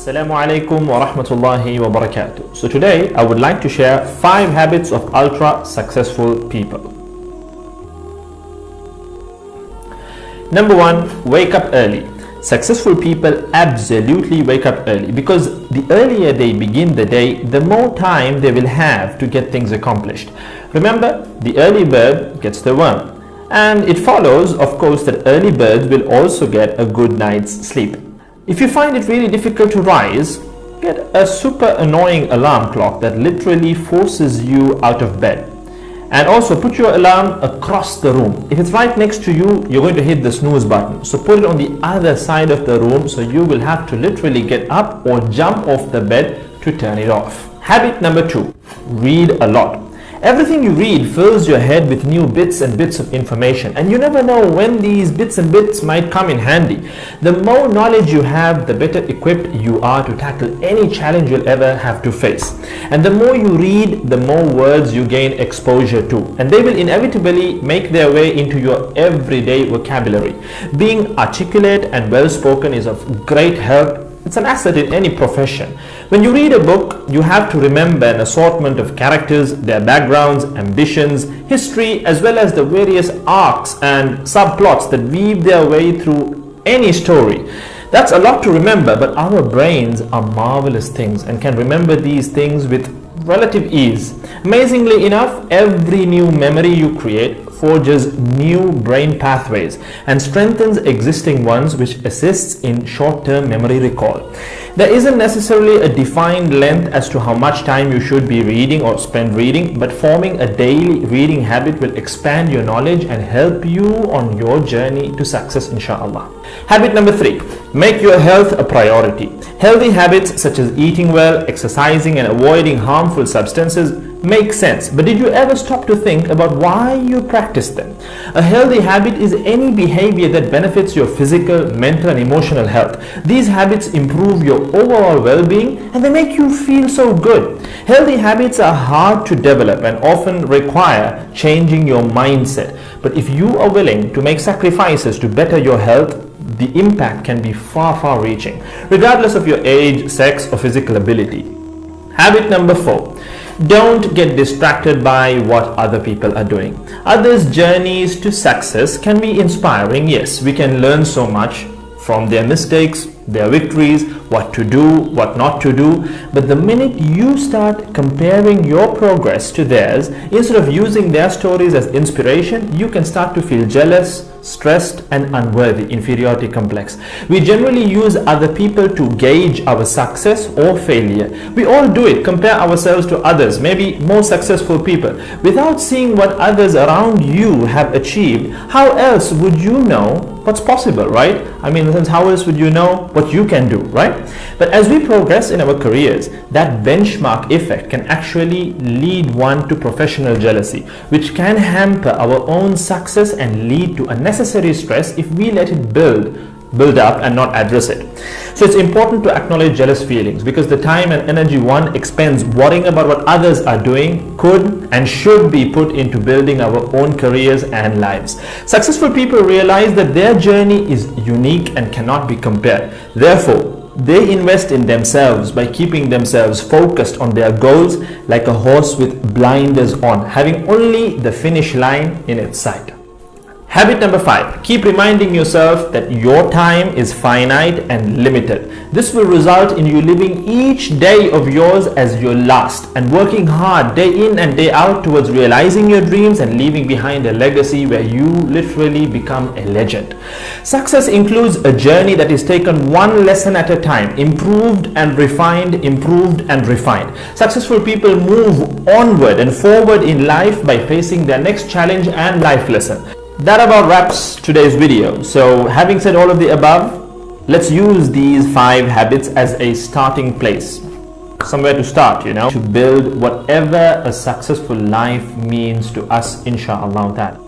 Assalamu alaikum wa rahmatullahi wa barakatuh. So today I would like to share 5 habits of ultra successful people. Number 1, wake up early. Successful people absolutely wake up early because the earlier they begin the day, the more time they will have to get things accomplished. Remember, the early bird gets the worm. And it follows, of course, that early birds will also get a good night's sleep. If you find it really difficult to rise, get a super annoying alarm clock that literally forces you out of bed. And also put your alarm across the room. If it's right next to you, you're going to hit the snooze button. So put it on the other side of the room so you will have to literally get up or jump off the bed to turn it off. Habit number 2, read a lot. Everything you read fills your head with new bits and bits of information, and you never know when these bits and bits might come in handy. The more knowledge you have, the better equipped you are to tackle any challenge you'll ever have to face. And the more you read, the more words you gain exposure to, and they will inevitably make their way into your everyday vocabulary. Being articulate and well-spoken is of great help. It's an asset in any profession. When you read a book, you have to remember an assortment of characters, their backgrounds, ambitions, history, as well as the various arcs and subplots that weave their way through any story. That's a lot to remember, but our brains are marvelous things and can remember these things with relative ease. Amazingly enough, every new memory you create forges new brain pathways and strengthens existing ones, which assists in short-term memory recall. There isn't necessarily a defined length as to how much time you should be reading or spend reading, but forming a daily reading habit will expand your knowledge and help you on your journey to success, inshallah. Habit number 3, make your health a priority. Healthy habits such as eating well, exercising, and avoiding harmful substances make sense, but did you ever stop to think about why you practice them? A healthy habit is any behavior that benefits your physical, mental, and emotional health. These habits improve your overall well-being and they make you feel so good. Healthy habits are hard to develop and often require changing your mindset, but if you are willing to make sacrifices to better your health, the impact can be far reaching, regardless of your age, sex, or physical ability. Habit number 4, don't get distracted by what other people are doing. Others' journeys to success can be inspiring. Yes, we can learn so much from their mistakes, their victories, what to do, what not to do. But the minute you start comparing your progress to theirs, instead of using their stories as inspiration, you can start to feel jealous, stressed, and unworthy, inferiority complex. We generally use other people to gauge our success or failure. We all do it, compare ourselves to others, maybe more successful people. Without seeing what others around you have achieved, how else would you know what's possible, right? I mean, in a sense, how else would you know what you can do, right? But as we progress in our careers, that benchmark effect can actually lead one to professional jealousy, which can hamper our own success and lead to unnecessary stress if we let it build up and not address it. So it's important to acknowledge jealous feelings because the time and energy one expends worrying about what others are doing could and should be put into building our own careers and lives. Successful people realize that their journey is unique and cannot be compared. Therefore, they invest in themselves by keeping themselves focused on their goals like a horse with blinders on, having only the finish line in its sight. Habit number 5, keep reminding yourself that your time is finite and limited. This will result in you living each day of yours as your last and working hard day in and day out towards realizing your dreams and leaving behind a legacy where you literally become a legend. Success includes a journey that is taken one lesson at a time, improved and refined, improved and refined. Successful people move onward and forward in life by facing their next challenge and life lesson. That about wraps today's video. So having said all of the above, let's use these 5 habits as a starting place. Somewhere to start, to build whatever a successful life means to us, inshallah.